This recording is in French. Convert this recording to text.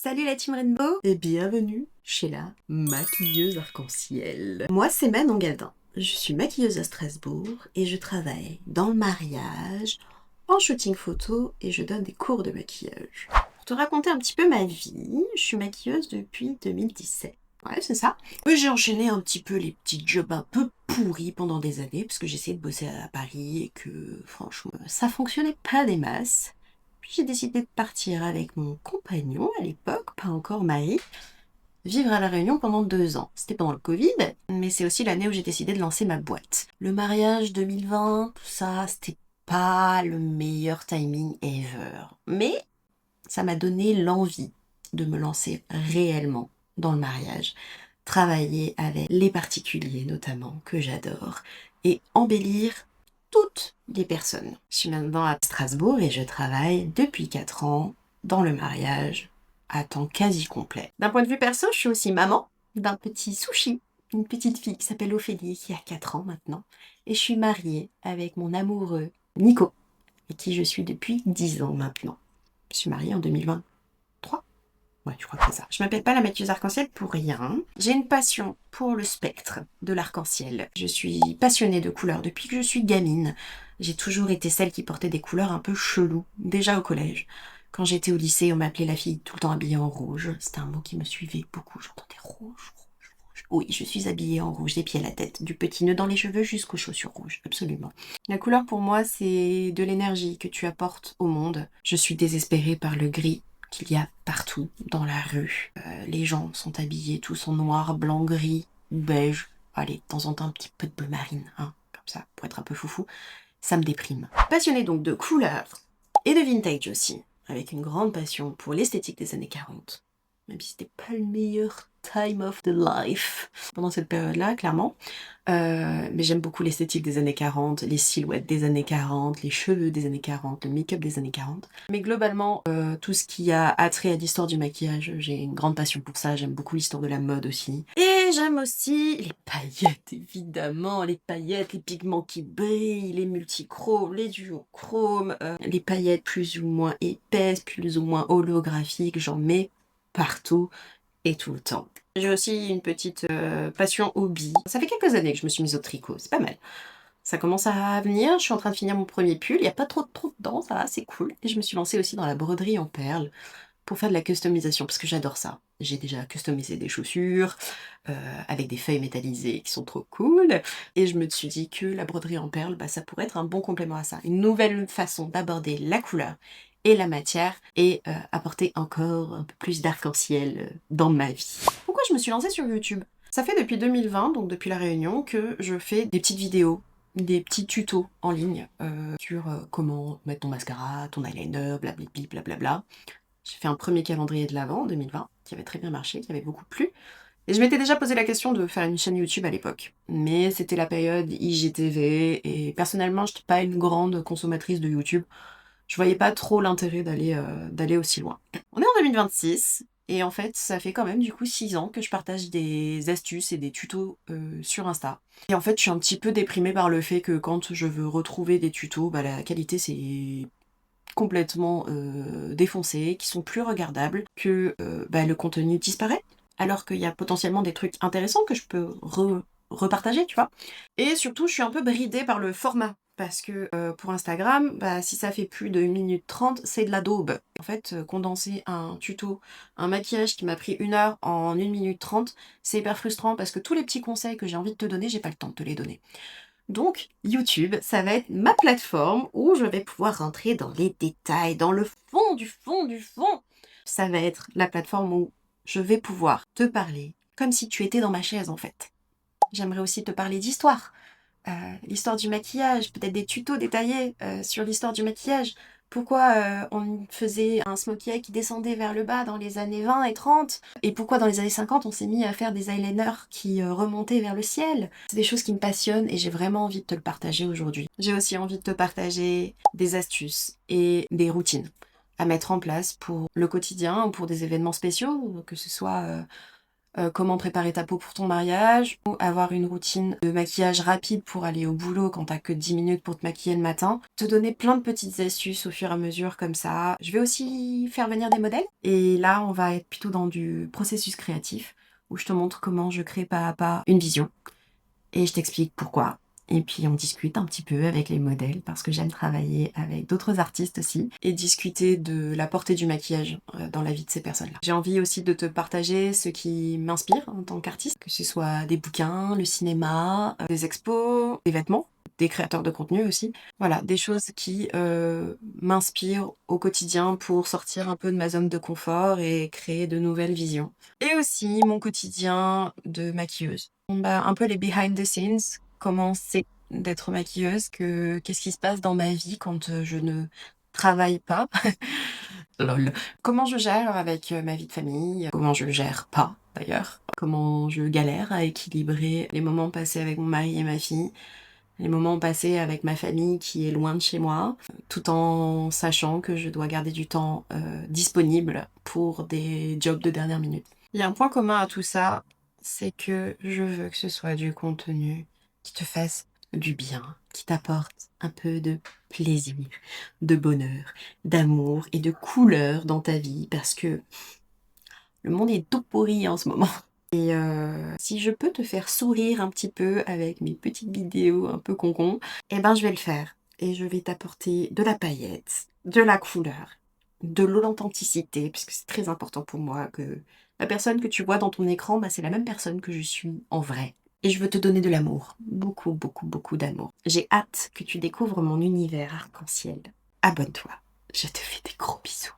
Salut la team Rainbow et bienvenue chez la maquilleuse arc-en-ciel. Moi c'est Manon Gadin, je suis maquilleuse à Strasbourg et je travaille dans le mariage, en shooting photo et je donne des cours de maquillage. Pour te raconter un petit peu ma vie, je suis maquilleuse depuis 2017. Ouais, c'est ça. J'ai enchaîné un petit peu les petits jobs un peu pourris pendant des années parce que j'essayais de bosser à Paris et que franchement ça fonctionnait pas des masses. Puis j'ai décidé de partir avec mon compagnon à l'époque, pas encore mari, vivre à La Réunion pendant 2 ans. C'était pendant le Covid, mais c'est aussi l'année où j'ai décidé de lancer ma boîte. Le mariage 2020, tout ça, c'était pas le meilleur timing ever. Mais ça m'a donné l'envie de me lancer réellement dans le mariage. Travailler avec les particuliers notamment, que j'adore, et embellir toutes les personnes. Je suis maintenant à Strasbourg et je travaille depuis 4 ans dans le mariage à temps quasi complet. D'un point de vue perso, je suis aussi maman d'un petit sushi, une petite fille qui s'appelle Ophélie qui a 4 ans maintenant. Et je suis mariée avec mon amoureux Nico, avec qui je suis depuis 10 ans maintenant. Je suis mariée en 2023. Ouais, je crois que c'est ça. Je m'appelle pas la maquilleuse arc-en-ciel pour rien. J'ai une passion pour le spectre de l'arc-en-ciel. Je suis passionnée de couleurs depuis que je suis gamine. J'ai toujours été celle qui portait des couleurs un peu cheloues, déjà au collège. Quand j'étais au lycée, on m'appelait la fille tout le temps habillée en rouge. C'était un mot qui me suivait beaucoup. J'entendais rouge, rouge, rouge. Oui, je suis habillée en rouge des pieds à la tête, du petit nœud dans les cheveux jusqu'aux chaussures rouges, absolument. La couleur pour moi, c'est de l'énergie que tu apportes au monde. Je suis désespérée par le gris qu'il y a partout dans la rue. Les gens sont habillés tous en noir, blanc, gris ou beige. Allez, de temps en temps un petit peu de bleu marine, hein, comme ça, pour être un peu foufou. Ça me déprime. Passionnée donc de couleurs et de vintage aussi, avec une grande passion pour l'esthétique des années 40. Même si c'était pas le meilleur time of the life pendant cette période-là, clairement. Mais j'aime beaucoup l'esthétique des années 40, les silhouettes des années 40, les cheveux des années 40, le make-up des années 40. Mais globalement, tout ce qui a attrait à l'histoire du maquillage, j'ai une grande passion pour ça. J'aime beaucoup l'histoire de la mode aussi. Et j'aime aussi les paillettes, évidemment. Les paillettes, les pigments qui brillent, les multichromes, les duochromes, les paillettes plus ou moins épaisses, plus ou moins holographiques. J'en mets partout et tout le temps. J'ai aussi une petite passion hobby. Ça fait quelques années que je me suis mise au tricot, c'est pas mal. Ça commence à venir, je suis en train de finir mon premier pull, il n'y a pas trop dedans, ça va, c'est cool. Et je me suis lancée aussi dans la broderie en perles pour faire de la customisation, parce que j'adore ça. J'ai déjà customisé des chaussures avec des feuilles métallisées qui sont trop cool. Et je me suis dit que la broderie en perles, ça pourrait être un bon complément à ça. Une nouvelle façon d'aborder la couleur et la matière et apporter encore un peu plus d'arc-en-ciel dans ma vie. Pourquoi je me suis lancée sur YouTube? Ça fait depuis 2020, donc depuis La Réunion, que je fais des petites vidéos, des petits tutos en ligne sur comment mettre ton mascara, ton eyeliner, blablabla, blablabla. J'ai fait un premier calendrier de l'Avent en 2020 qui avait très bien marché, qui avait beaucoup plu. Et je m'étais déjà posé la question de faire une chaîne YouTube à l'époque. Mais c'était la période IGTV et personnellement, je n'étais pas une grande consommatrice de YouTube. Je voyais pas trop l'intérêt d'aller aussi loin. On est en 2026 et en fait, ça fait quand même du coup 6 ans que je partage des astuces et des tutos sur Insta. Et en fait, je suis un petit peu déprimée par le fait que quand je veux retrouver des tutos, la qualité c'est complètement défoncé, qui sont plus regardables, que le contenu disparaît, alors qu'il y a potentiellement des trucs intéressants que je peux repartager, tu vois. Et surtout, je suis un peu bridée par le format. Parce que pour Instagram, si ça fait plus de 1 minute 30, c'est de la daube. En fait, condenser un tuto, un maquillage qui m'a pris 1 heure en 1 minute 30, c'est hyper frustrant parce que tous les petits conseils que j'ai envie de te donner, j'ai pas le temps de te les donner. Donc, YouTube, ça va être ma plateforme où je vais pouvoir rentrer dans les détails, dans le fond du fond du fond. Ça va être la plateforme où je vais pouvoir te parler comme si tu étais dans ma chaise en fait. J'aimerais aussi te parler d'histoire. L'histoire du maquillage, peut-être des tutos détaillés sur l'histoire du maquillage. Pourquoi on faisait un smokey eye qui descendait vers le bas dans les années 20 et 30 et pourquoi dans les années 50 on s'est mis à faire des eyeliners qui remontaient vers le ciel. C'est des choses qui me passionnent et j'ai vraiment envie de te le partager aujourd'hui. J'ai aussi envie de te partager des astuces et des routines à mettre en place pour le quotidien ou pour des événements spéciaux, que ce soit comment préparer ta peau pour ton mariage, ou avoir une routine de maquillage rapide pour aller au boulot quand t'as que 10 minutes pour te maquiller le matin. Te donner plein de petites astuces au fur et à mesure comme ça. Je vais aussi faire venir des modèles. Et là, on va être plutôt dans du processus créatif, où je te montre comment je crée pas à pas une vision. Et je t'explique pourquoi. Et puis on discute un petit peu avec les modèles parce que j'aime travailler avec d'autres artistes aussi et discuter de la portée du maquillage dans la vie de ces personnes-là. J'ai envie aussi de te partager ce qui m'inspire en tant qu'artiste, que ce soit des bouquins, le cinéma, des expos, des vêtements, des créateurs de contenu aussi. Voilà, des choses qui m'inspirent au quotidien pour sortir un peu de ma zone de confort et créer de nouvelles visions. Et aussi mon quotidien de maquilleuse. Bah, un peu les behind the scenes, comment c'est d'être maquilleuse, qu'est-ce qui se passe dans ma vie quand je ne travaille pas. Lol. Comment je gère avec ma vie de famille, comment je gère pas d'ailleurs, comment je galère à équilibrer les moments passés avec mon mari et ma fille, les moments passés avec ma famille qui est loin de chez moi, tout en sachant que je dois garder du temps disponible pour des jobs de dernière minute. Il y a un point commun à tout ça, c'est que je veux que ce soit du contenu qui te fasse du bien, qui t'apporte un peu de plaisir, de bonheur, d'amour et de couleur dans ta vie, parce que le monde est tout pourri en ce moment. Et si je peux te faire sourire un petit peu avec mes petites vidéos un peu concon, eh ben je vais le faire. Et je vais t'apporter de la paillette, de la couleur, de l'authenticité, puisque c'est très important pour moi que la personne que tu vois dans ton écran, bah, c'est la même personne que je suis en vrai. Et je veux te donner de l'amour. Beaucoup, beaucoup, beaucoup d'amour. J'ai hâte que tu découvres mon univers arc-en-ciel. Abonne-toi. Je te fais des gros bisous.